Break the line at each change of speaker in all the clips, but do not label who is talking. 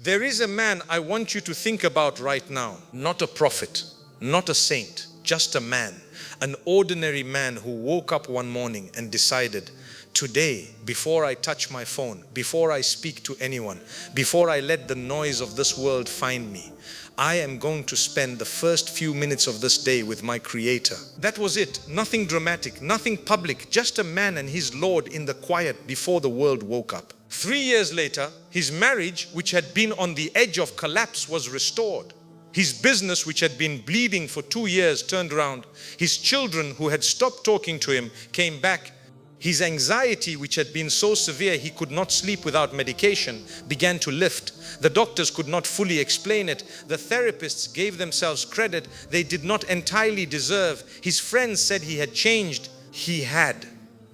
There is a man I want you to think about right now. Not a prophet, not a saint, just a man. An ordinary man who woke up one morning and decided, today, before I touch my phone, before I speak to anyone, before I let the noise of this world find me, I am going to spend the first few minutes of this day with my Creator. That was it. Nothing dramatic, nothing public, just a man and his Lord in the quiet before the world woke up. 3 years later, his marriage, which had been on the edge of collapse, was restored. His business, which had been bleeding for 2 years, turned around. His children, who had stopped talking to him, came back. His anxiety, which had been so severe he could not sleep without medication, began to lift. The doctors could not fully explain it. The therapists gave themselves credit they did not entirely deserve. His friends said he had changed. He had,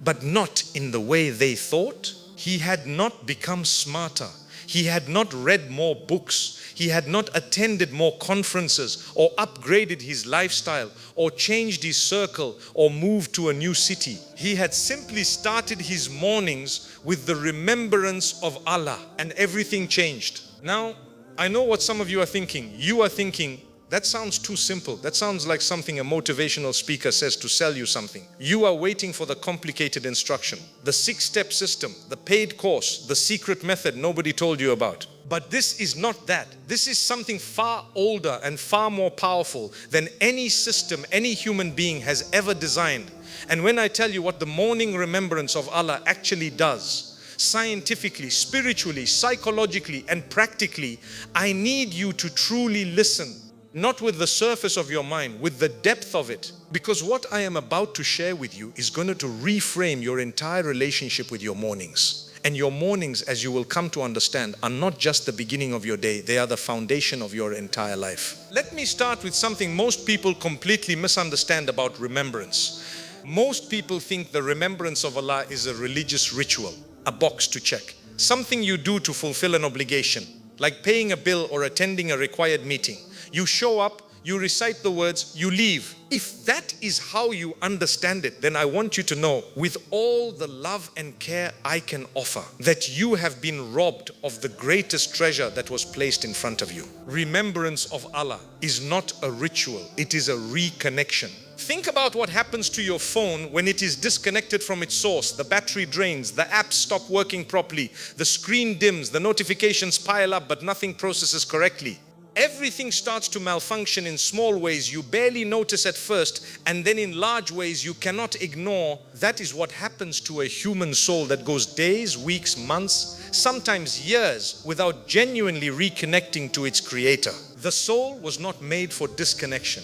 but not in the way they thought. He had not become smarter. He had not read more books. He had not attended more conferences or upgraded his lifestyle or changed his circle or moved to a new city. He had simply started his mornings with the remembrance of Allah, and everything changed. Now, I know what some of you are thinking. You are thinking, that sounds too simple. That sounds like something a motivational speaker says to sell you something. You are waiting for the complicated instruction, the 6-step system, the paid course, the secret method nobody told you about. But this is not that. This is something far older and far more powerful than any system any human being has ever designed. And when I tell you what the morning remembrance of Allah actually does, scientifically, spiritually, psychologically, and practically, I need you to truly listen. Not with the surface of your mind, with the depth of it. Because what I am about to share with you is going to reframe your entire relationship with your mornings. And your mornings, as you will come to understand, are not just the beginning of your day, they are the foundation of your entire life. Let me start with something most people completely misunderstand about remembrance. Most people think the remembrance of Allah is a religious ritual, a box to check, something you do to fulfill an obligation, like paying a bill or attending a required meeting. You show up, you recite the words, you leave. If that is how you understand it, then I want you to know, with all the love and care I can offer, that you have been robbed of the greatest treasure that was placed in front of you. Remembrance of Allah is not a ritual, it is a reconnection. Think about what happens to your phone when it is disconnected from its source. The battery drains, the apps stop working properly, the screen dims, the notifications pile up, but nothing processes correctly. Everything starts to malfunction in small ways you barely notice at first, and then in large ways you cannot ignore. That is what happens to a human soul that goes days, weeks, months, sometimes years without genuinely reconnecting to its Creator. The soul was not made for disconnection.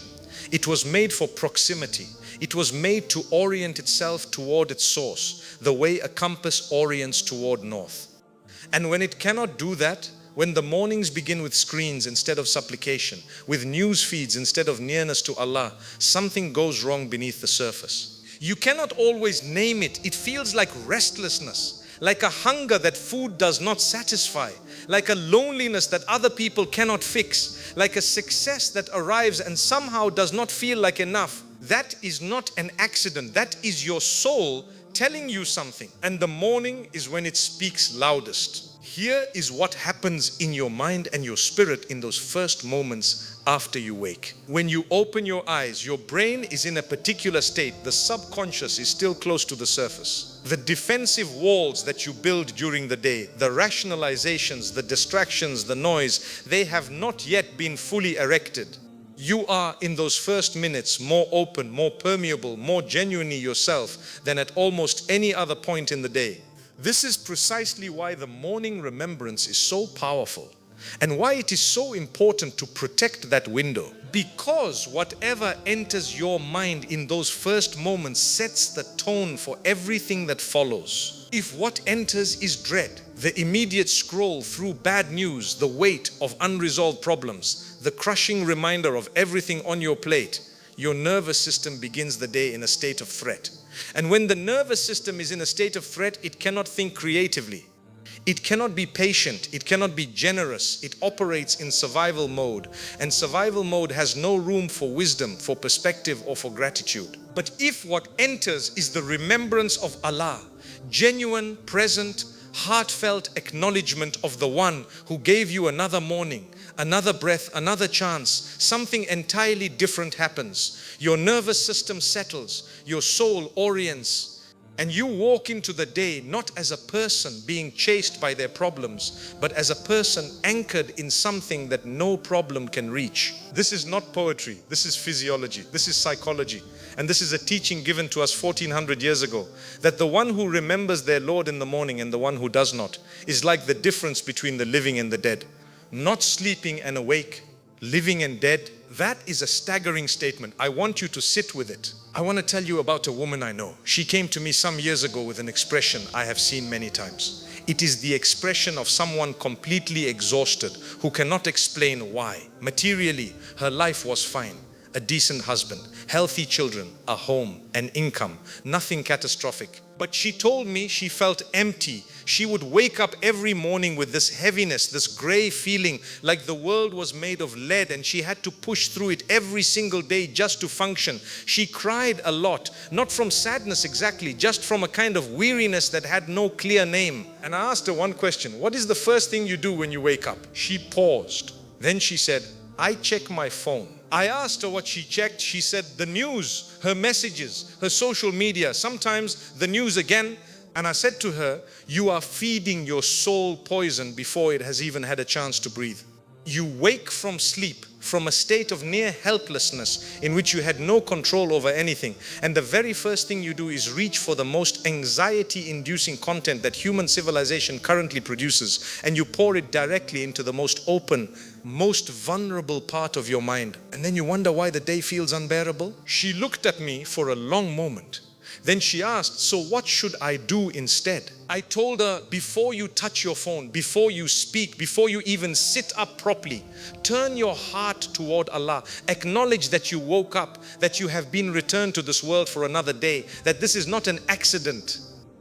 It was made for proximity. It was made to orient itself toward its source, the way a compass orients toward north. And when it cannot do that, when the mornings begin with screens instead of supplication, with news feeds instead of nearness to Allah, something goes wrong beneath the surface. You cannot always name it. It feels like restlessness, like a hunger that food does not satisfy, like a loneliness that other people cannot fix, like a success that arrives and somehow does not feel like enough. That is not an accident. That is your soul telling you something. And the morning is when it speaks loudest. Here is what happens in your mind and your spirit in those first moments after you wake. When you open your eyes, your brain is in a particular state. The subconscious is still close to the surface. The defensive walls that you build during the day, the rationalizations, the distractions, the noise, they have not yet been fully erected. You are in those first minutes more open, more permeable, more genuinely yourself than at almost any other point in the day. This is precisely why the morning remembrance is so powerful and why it is so important to protect that window. Because whatever enters your mind in those first moments sets the tone for everything that follows. If what enters is dread, the immediate scroll through bad news, the weight of unresolved problems, the crushing reminder of everything on your plate, your nervous system begins the day in a state of threat. And when the nervous system is in a state of threat, it cannot think creatively. It cannot be patient. It cannot be generous. It operates in survival mode. And survival mode has no room for wisdom, for perspective, or for gratitude. But if what enters is the remembrance of Allah, genuine, present, heartfelt acknowledgement of the one who gave you another morning, another breath, another chance, something entirely different happens. Your nervous system settles, your soul orients, and you walk into the day not as a person being chased by their problems, but as a person anchored in something that no problem can reach. This is not poetry. This is physiology. This is psychology. And this is a teaching given to us 1400 years ago, that the one who remembers their Lord in the morning and the one who does not is like the difference between the living and the dead. Not sleeping and awake, living and dead. That is a staggering statement. I want you to sit with it. I want to tell you about a woman I know. She came to me some years ago with an expression I have seen many times. It is the expression of someone completely exhausted who cannot explain why. Materially, her life was fine. A decent husband, healthy children, a home, an income, nothing catastrophic. But she told me she felt empty. She would wake up every morning with this heaviness, this gray feeling like the world was made of lead and she had to push through it every single day just to function. She cried a lot, not from sadness exactly, just from a kind of weariness that had no clear name. And I asked her one question: what is the first thing you do when you wake up? She paused. Then she said, I check my phone. I asked her what she checked. She said the news, her messages, her social media, sometimes the news again. And I said to her, you are feeding your soul poison before it has even had a chance to breathe. You wake from sleep, from a state of near helplessness in which you had no control over anything. And the very first thing you do is reach for the most anxiety-inducing content that human civilization currently produces, and you pour it directly into the most open, most vulnerable part of your mind. And then you wonder why the day feels unbearable. She looked at me for a long moment. Then she asked, so what should I do instead? I told her, before you touch your phone, before you speak, before you even sit up properly, turn your heart toward Allah. Acknowledge that you woke up, that you have been returned to this world for another day, that this is not an accident,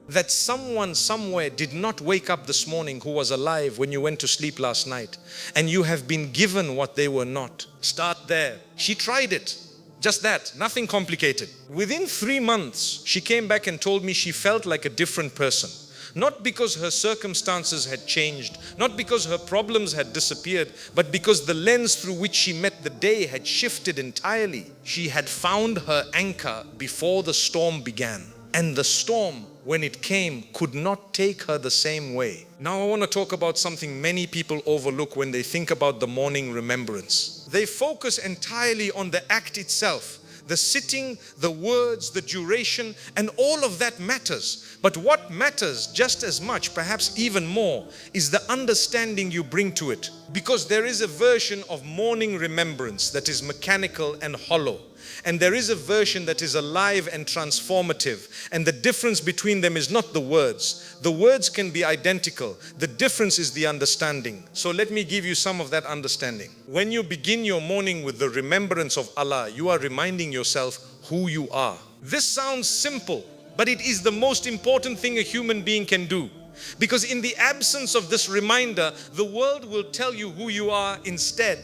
that someone somewhere did not wake up this morning who was alive when you went to sleep last night, and you have been given what they were not. Start there. She tried it. Just that, nothing complicated. Within 3 months, she came back and told me she felt like a different person. Not because her circumstances had changed, not because her problems had disappeared, but because the lens through which she met the day had shifted entirely. She had found her anchor before the storm began. And the storm, when it came, could not take her the same way. Now I want to talk about something many people overlook when they think about the morning remembrance. They focus entirely on the act itself, the sitting, the words, the duration, and all of that matters. But what matters just as much, perhaps even more, is the understanding you bring to it. Because there is a version of morning remembrance that is mechanical and hollow. And there is a version that is alive and transformative. And the difference between them is not the words. The words can be identical. The difference is the understanding. So let me give you some of that understanding. When you begin your morning with the remembrance of Allah, you are reminding yourself who you are. This sounds simple, but it is the most important thing a human being can do. Because in the absence of this reminder, the world will tell you who you are instead.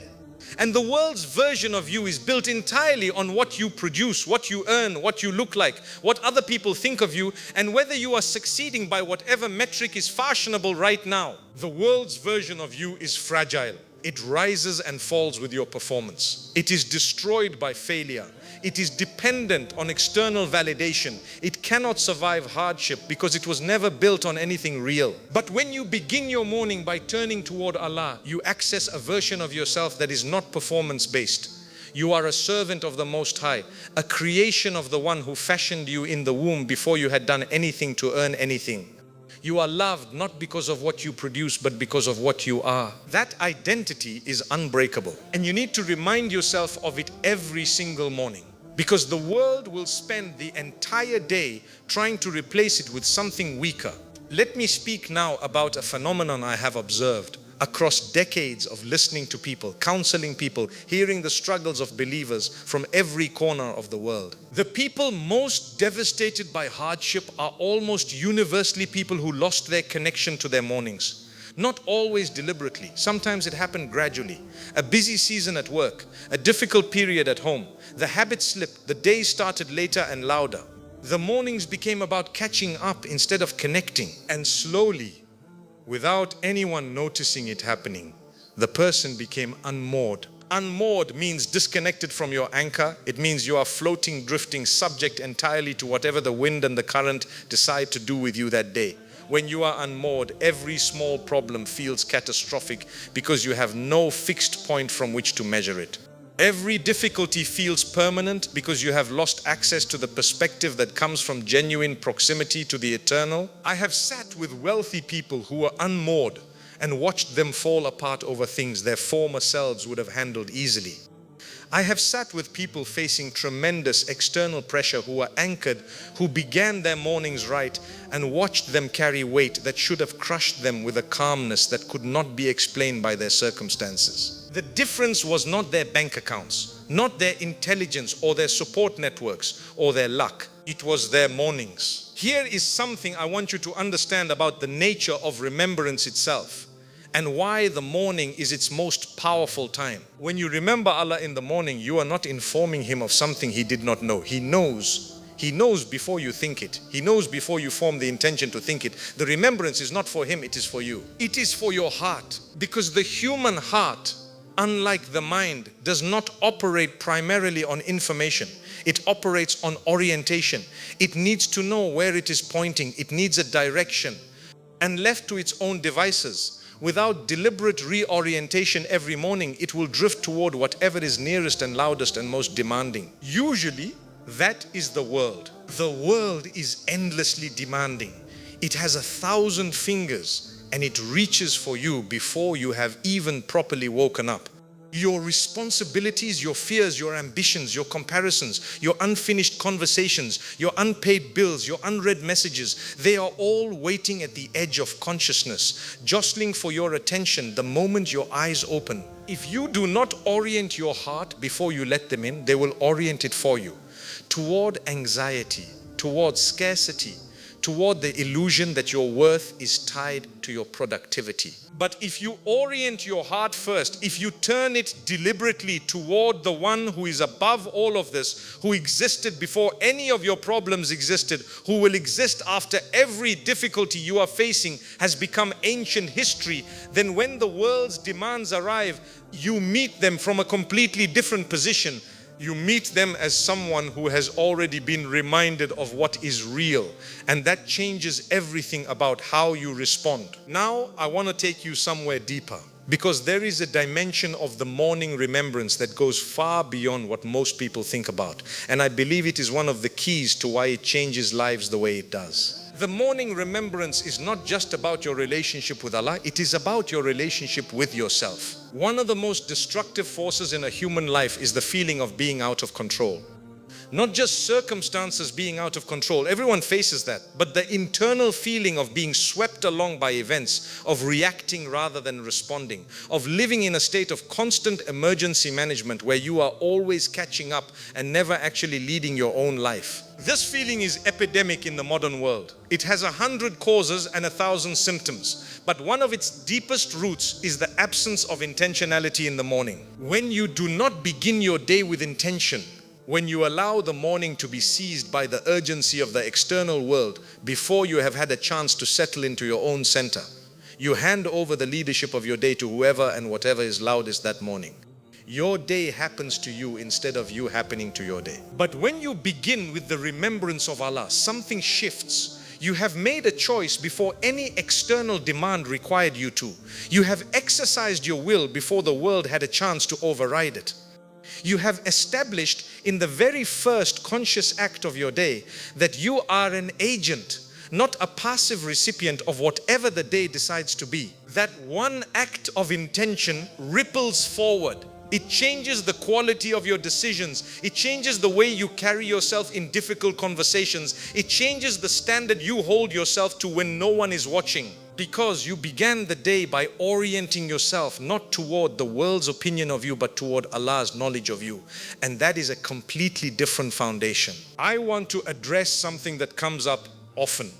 And the world's version of you is built entirely on what you produce, what you earn, what you look like, what other people think of you, and whether you are succeeding by whatever metric is fashionable right now. The world's version of you is fragile. It rises and falls with your performance. It is destroyed by failure. It is dependent on external validation. It cannot survive hardship because it was never built on anything real. But when you begin your morning by turning toward Allah, you access a version of yourself that is not performance-based. You are a servant of the Most High, a creation of the one who fashioned you in the womb before you had done anything to earn anything. You are loved not because of what you produce, but because of what you are. That identity is unbreakable. And you need to remind yourself of it every single morning. Because the world will spend the entire day trying to replace it with something weaker. Let me speak now about a phenomenon I have observed across decades of listening to people, counseling people, hearing the struggles of believers from every corner of the world. The people most devastated by hardship are almost universally people who lost their connection to their mornings. Not always deliberately. Sometimes it happened gradually. A busy season at work, a difficult period at home. The habit slipped. The day started later and louder. The mornings became about catching up instead of connecting. And slowly, without anyone noticing it happening, the person became unmoored. Unmoored means disconnected from your anchor. It means you are floating, drifting, subject entirely to whatever the wind and the current decide to do with you that day. When you are unmoored, every small problem feels catastrophic because you have no fixed point from which to measure it. Every difficulty feels permanent because you have lost access to the perspective that comes from genuine proximity to the eternal. I have sat with wealthy people who were unmoored and watched them fall apart over things their former selves would have handled easily. I have sat with people facing tremendous external pressure who were anchored, who began their mornings right, and watched them carry weight that should have crushed them with a calmness that could not be explained by their circumstances. The difference was not their bank accounts, not their intelligence or their support networks or their luck. It was their mornings. Here is something I want you to understand about the nature of remembrance itself and why the morning is its most powerful time. When you remember Allah in the morning, you are not informing Him of something He did not know. He knows. He knows before you think it. He knows before you form the intention to think it. The remembrance is not for Him, it is for you. It is for your heart. Because the human heart, unlike the mind, does not operate primarily on information. It operates on orientation. It needs to know where it is pointing. It needs a direction. And left to its own devices, without deliberate reorientation every morning, it will drift toward whatever is nearest and loudest and most demanding. Usually, that is the world. The world is endlessly demanding. It has 1,000 fingers and it reaches for you before you have even properly woken up. Your responsibilities, your fears, your ambitions, your comparisons, your unfinished conversations, your unpaid bills, your unread messages, they are all waiting at the edge of consciousness, jostling for your attention the moment your eyes open. If you do not orient your heart before you let them in, they will orient it for you toward anxiety, toward scarcity, toward the illusion that your worth is tied to your productivity. But if you orient your heart first, if you turn it deliberately toward the one who is above all of this, who existed before any of your problems existed, who will exist after every difficulty you are facing has become ancient history, then when the world's demands arrive, you meet them from a completely different position. You meet them as someone who has already been reminded of what is real, and that changes everything about how you respond. Now, I want to take you somewhere deeper, because there is a dimension of the morning remembrance that goes far beyond what most people think about, and I believe it is one of the keys to why it changes lives the way it does. The morning remembrance is not just about your relationship with Allah, it is about your relationship with yourself. One of the most destructive forces in a human life is the feeling of being out of control. Not just circumstances being out of control, everyone faces that, but the internal feeling of being swept along by events, of reacting rather than responding, of living in a state of constant emergency management where you are always catching up and never actually leading your own life. This feeling is epidemic in the modern world. It has 100 causes and 1,000 symptoms, but one of its deepest roots is the absence of intentionality in the morning. When you do not begin your day with intention, when you allow the morning to be seized by the urgency of the external world before you have had a chance to settle into your own center, you hand over the leadership of your day to whoever and whatever is loudest that morning. Your day happens to you instead of you happening to your day. But when you begin with the remembrance of Allah, something shifts. You have made a choice before any external demand required you to. You have exercised your will before the world had a chance to override it. You have established in the very first conscious act of your day that you are an agent, not a passive recipient of whatever the day decides to be. That one act of intention ripples forward. It changes the quality of your decisions. It changes the way you carry yourself in difficult conversations. It changes the standard you hold yourself to when no one is watching. Because you began the day by orienting yourself not toward the world's opinion of you, but toward Allah's knowledge of you. And that is a completely different foundation. I want to address something that comes up often,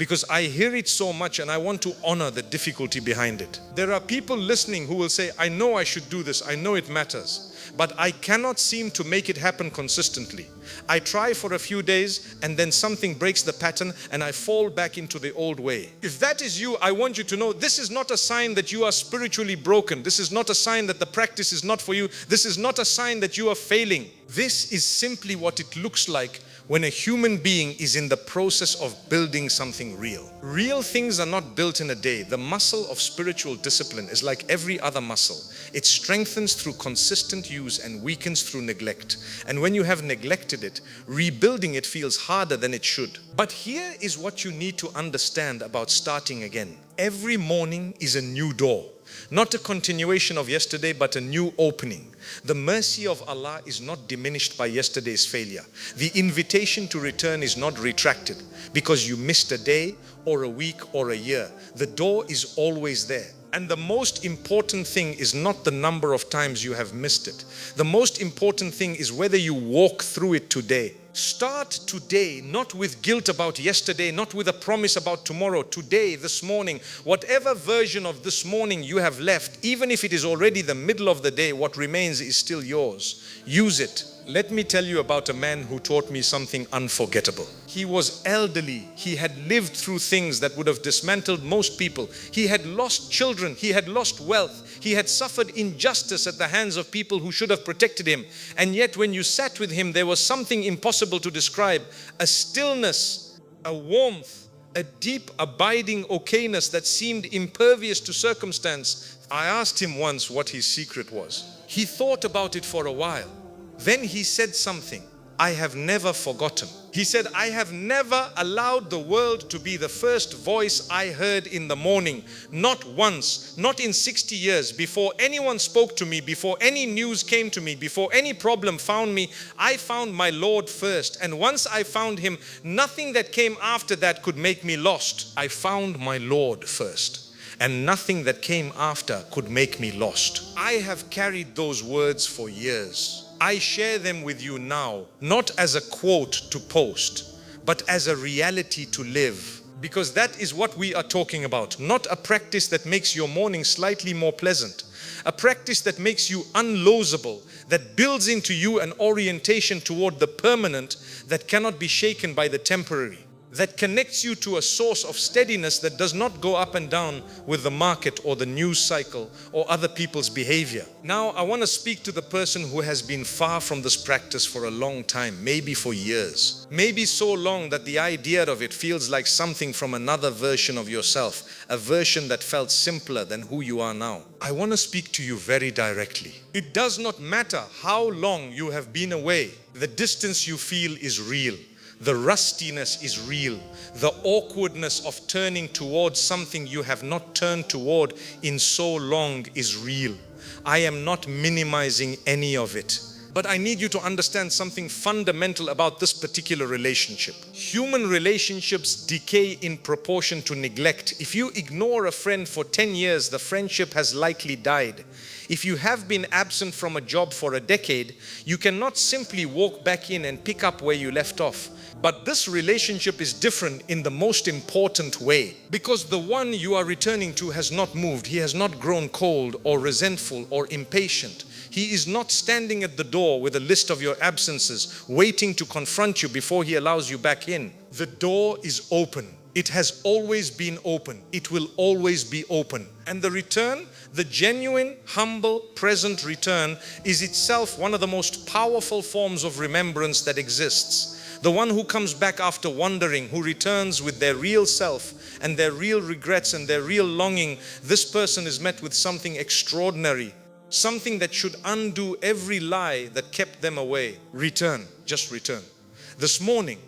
because I hear it so much and I want to honor the difficulty behind it. There are people listening who will say, I know I should do this, I know it matters, but I cannot seem to make it happen consistently. I try for a few days and then something breaks the pattern and I fall back into the old way. If that is you, I want you to know this is not a sign that you are spiritually broken. This is not a sign that the practice is not for you. This is not a sign that you are failing. This is simply what it looks like when a human being is in the process of building something real. Real things are not built in a day. The muscle of spiritual discipline is like every other muscle. It strengthens through consistent use and weakens through neglect. And when you have neglected it, rebuilding it feels harder than it should. But here is what you need to understand about starting again. Every morning is a new door. Not a continuation of yesterday, but a new opening. The mercy of Allah is not diminished by yesterday's failure. The invitation to return is not retracted because you missed a day or a week or a year. The door is always there. And the most important thing is not the number of times you have missed it. The most important thing is whether you walk through it today. Start today, not with guilt about yesterday, not with a promise about tomorrow. Today, this morning, whatever version of this morning you have left, even if it is already the middle of the day, what remains is still yours. Use it. Let me tell you about a man who taught me something unforgettable. He was elderly. He had lived through things that would have dismantled most people. He had lost children. He had lost wealth. He had suffered injustice at the hands of people who should have protected him. And yet when you sat with him, there was something impossible to describe. A stillness, a warmth, a deep abiding okayness that seemed impervious to circumstance. I asked him once what his secret was. He thought about it for a while. Then he said something I have never forgotten. He said, I have never allowed the world to be the first voice I heard in the morning. Not once, not in 60 years. Before anyone spoke to me, before any news came to me, before any problem found me, I found my Lord first. And once I found him, nothing that came after that could make me lost. I found my Lord first. And nothing that came after could make me lost. I have carried those words for years. I share them with you now, not as a quote to post, but as a reality to live. Because that is what we are talking about. Not a practice that makes your morning slightly more pleasant. A practice that makes you unlosable, that builds into you an orientation toward the permanent that cannot be shaken by the temporary. That connects you to a source of steadiness that does not go up and down with the market or the news cycle or other people's behavior. Now, I want to speak to the person who has been far from this practice for a long time, maybe for years. Maybe so long that the idea of it feels like something from another version of yourself, a version that felt simpler than who you are now. I want to speak to you very directly. It does not matter how long you have been away. The distance you feel is real. The rustiness is real. The awkwardness of turning towards something you have not turned toward in so long is real. I am not minimizing any of it. But I need you to understand something fundamental about this particular relationship. Human relationships decay in proportion to neglect. If you ignore a friend for 10 years, the friendship has likely died. If you have been absent from a job for a decade, you cannot simply walk back in and pick up where you left off. But this relationship is different in the most important way, because the one you are returning to has not moved. He has not grown cold or resentful or impatient. He is not standing at the door with a list of your absences, waiting to confront you before he allows you back in. The door is open. It has always been open. It will always be open. And the return, the genuine, humble, present return, is itself one of the most powerful forms of remembrance that exists. The one who comes back after wandering, who returns with their real self and their real regrets and their real longing, this person is met with something extraordinary, something that should undo every lie that kept them away. Return, just return. This morning,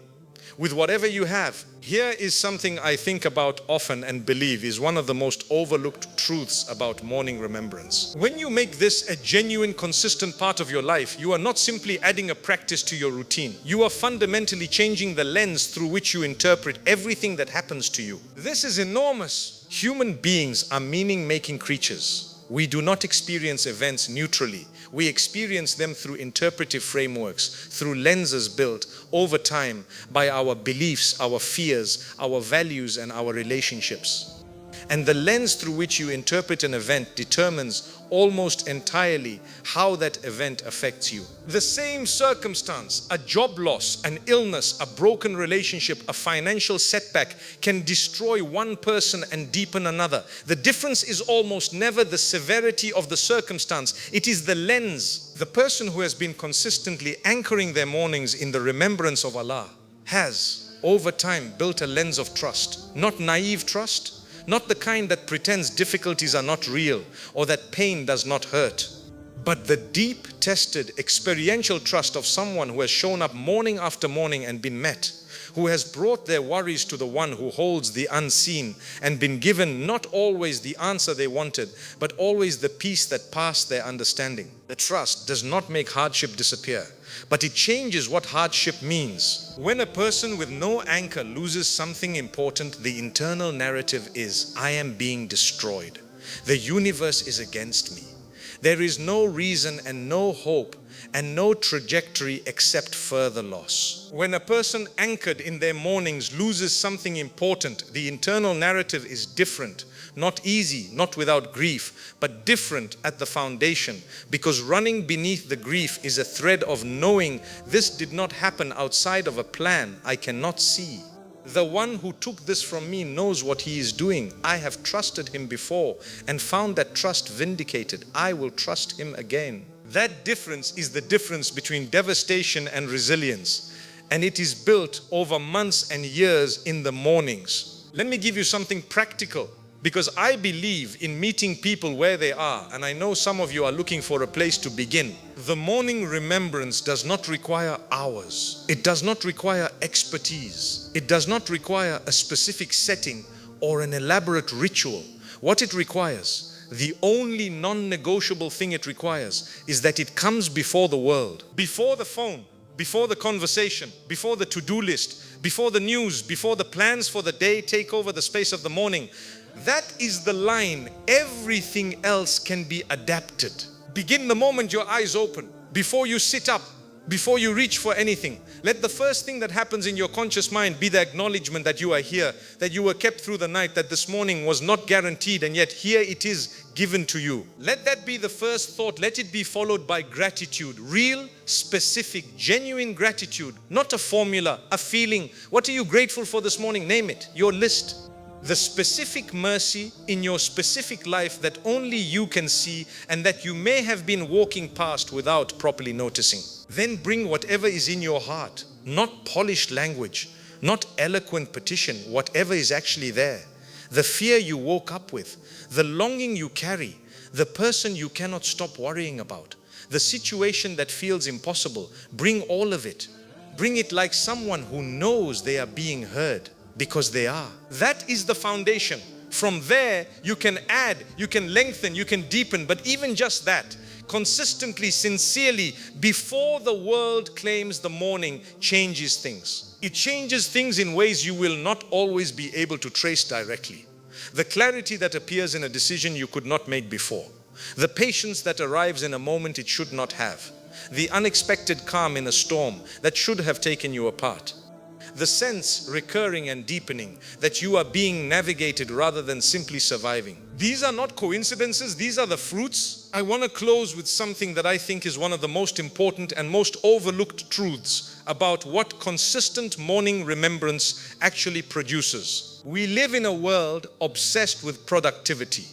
with whatever you have, here is something I think about often and believe is one of the most overlooked truths about morning remembrance. When you make this a genuine, consistent part of your life, you are not simply adding a practice to your routine. You are fundamentally changing the lens through which you interpret everything that happens to you. This is enormous. Human beings are meaning-making creatures. We do not experience events neutrally. We experience them through interpretive frameworks, through lenses built over time by our beliefs, our fears, our values, and our relationships. And the lens through which you interpret an event determines almost entirely how that event affects you. The same circumstance, a job loss, an illness, a broken relationship, a financial setback, can destroy one person and deepen another. The difference is almost never the severity of the circumstance. It is the lens. The person who has been consistently anchoring their mornings in the remembrance of Allah has, over time, built a lens of trust. Not naive trust, not the kind that pretends difficulties are not real or that pain does not hurt, but the deep, tested, experiential trust of someone who has shown up morning after morning and been met, who has brought their worries to the one who holds the unseen and been given not always the answer they wanted, but always the peace that passed their understanding. The trust does not make hardship disappear, but it changes what hardship means. When a person with no anchor loses something important, the internal narrative is, I am being destroyed. The universe is against me. There is no reason and no hope and no trajectory except further loss. When a person anchored in their mornings loses something important, the internal narrative is different. Not easy, not without grief, but different at the foundation, because running beneath the grief is a thread of knowing this did not happen outside of a plan I cannot see. The one who took this from me knows what he is doing. I have trusted him before and found that trust vindicated. I will trust him again. That difference is the difference between devastation and resilience, and it is built over months and years in the mornings. Let me give you something practical, because I believe in meeting people where they are, and I know some of you are looking for a place to begin. The morning remembrance does not require hours. It does not require expertise. It does not require a specific setting or an elaborate ritual. What it requires, the only non-negotiable thing it requires, is that it comes before the world, before the phone, before the conversation, before the to-do list, before the news, before the plans for the day take over the space of the morning. That is the line. Everything else can be adapted. Begin the moment your eyes open, before you sit up, before you reach for anything. Let the first thing that happens in your conscious mind be the acknowledgement that you are here, that you were kept through the night, that this morning was not guaranteed, and yet here it is given to you. Let that be the first thought. Let it be followed by gratitude. Real, specific, genuine gratitude. Not a formula, a feeling. What are you grateful for this morning? Name it. Your list. The specific mercy in your specific life that only you can see and that you may have been walking past without properly noticing. Then bring whatever is in your heart, not polished language, not eloquent petition, whatever is actually there. The fear you woke up with, the longing you carry, the person you cannot stop worrying about, the situation that feels impossible. Bring all of it. Bring it like someone who knows they are being heard, because they are. That is the foundation. From there, you can add, you can lengthen, you can deepen, but even just that, consistently, sincerely, before the world claims the morning changes things. It changes things in ways you will not always be able to trace directly. The clarity that appears in a decision you could not make before. The patience that arrives in a moment it should not have. The unexpected calm in a storm that should have taken you apart. The sense recurring and deepening that you are being navigated rather than simply surviving. These are not coincidences, these are the fruits. I want to close with something that I think is one of the most important and most overlooked truths about what consistent morning remembrance actually produces. We live in a world obsessed with productivity,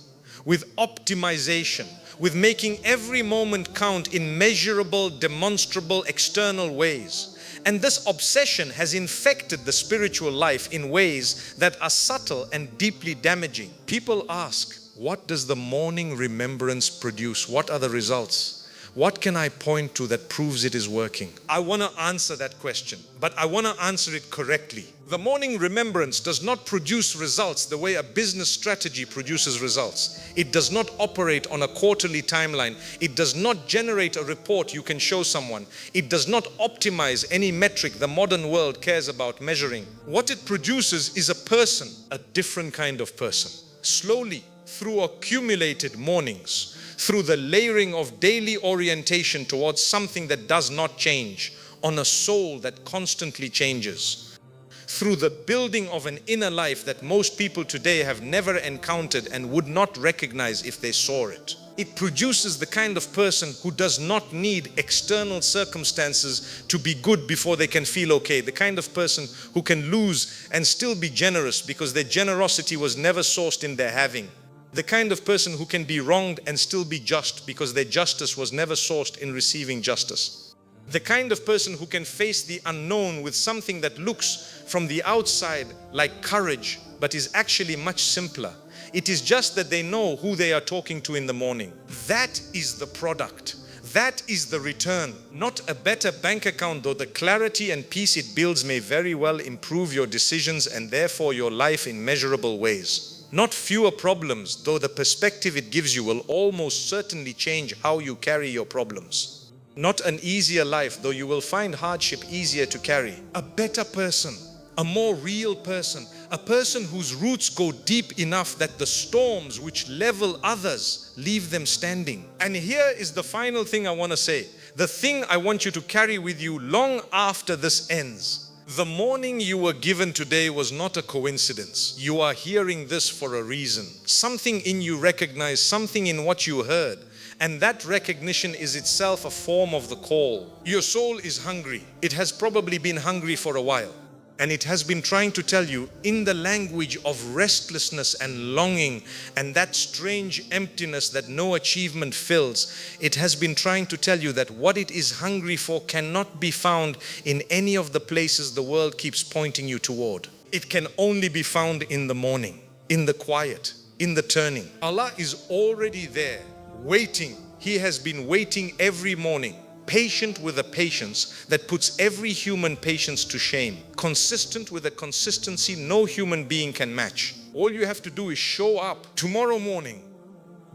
with optimization, with making every moment count in measurable, demonstrable, external ways. And this obsession has infected the spiritual life in ways that are subtle and deeply damaging. People ask, what does the morning remembrance produce? What are the results? What can I point to that proves it is working? I want to answer that question, but I want to answer it correctly. The morning remembrance does not produce results the way a business strategy produces results. It does not operate on a quarterly timeline. It does not generate a report you can show someone. It does not optimize any metric the modern world cares about measuring. What it produces is a person, a different kind of person. Slowly, through accumulated mornings, through the layering of daily orientation towards something that does not change, on a soul that constantly changes, through the building of an inner life that most people today have never encountered and would not recognize if they saw it. It produces the kind of person who does not need external circumstances to be good before they can feel okay. The kind of person who can lose and still be generous because their generosity was never sourced in their having. The kind of person who can be wronged and still be just because their justice was never sourced in receiving justice. The kind of person who can face the unknown with something that looks from the outside like courage, but is actually much simpler. It is just that they know who they are talking to in the morning. That is the product. That is the return. Not a better bank account, though the clarity and peace it builds may very well improve your decisions and therefore your life in measurable ways. Not fewer problems, though the perspective it gives you will almost certainly change how you carry your problems. Not an easier life, though you will find hardship easier to carry. A better person, a more real person, a person whose roots go deep enough that the storms which level others leave them standing. And here is the final thing I want to say. The thing I want you to carry with you long after this ends. The morning you were given today was not a coincidence. You are hearing this for a reason. Something in you recognized, something in what you heard. And that recognition is itself a form of the call. Your soul is hungry. It has probably been hungry for a while. And it has been trying to tell you in the language of restlessness and longing and that strange emptiness that no achievement fills. It has been trying to tell you that what it is hungry for cannot be found in any of the places the world keeps pointing you toward. It can only be found in the morning, in the quiet, in the turning. Allah is already there, waiting. He has been waiting every morning. Patient with a patience that puts every human patience to shame. Consistent with a consistency no human being can match. All you have to do is show up tomorrow morning,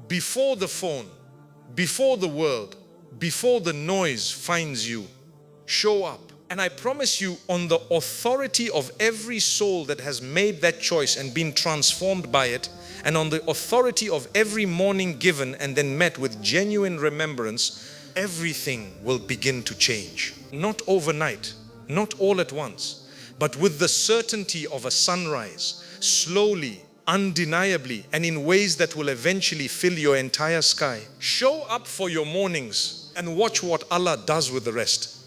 before the phone, before the world, before the noise finds you. Show up. And I promise you, on the authority of every soul that has made that choice and been transformed by it, and on the authority of every morning given and then met with genuine remembrance, everything will begin to change. Not overnight, not all at once, but with the certainty of a sunrise, slowly, undeniably, and in ways that will eventually fill your entire sky. Show up for your mornings and watch what Allah does with the rest.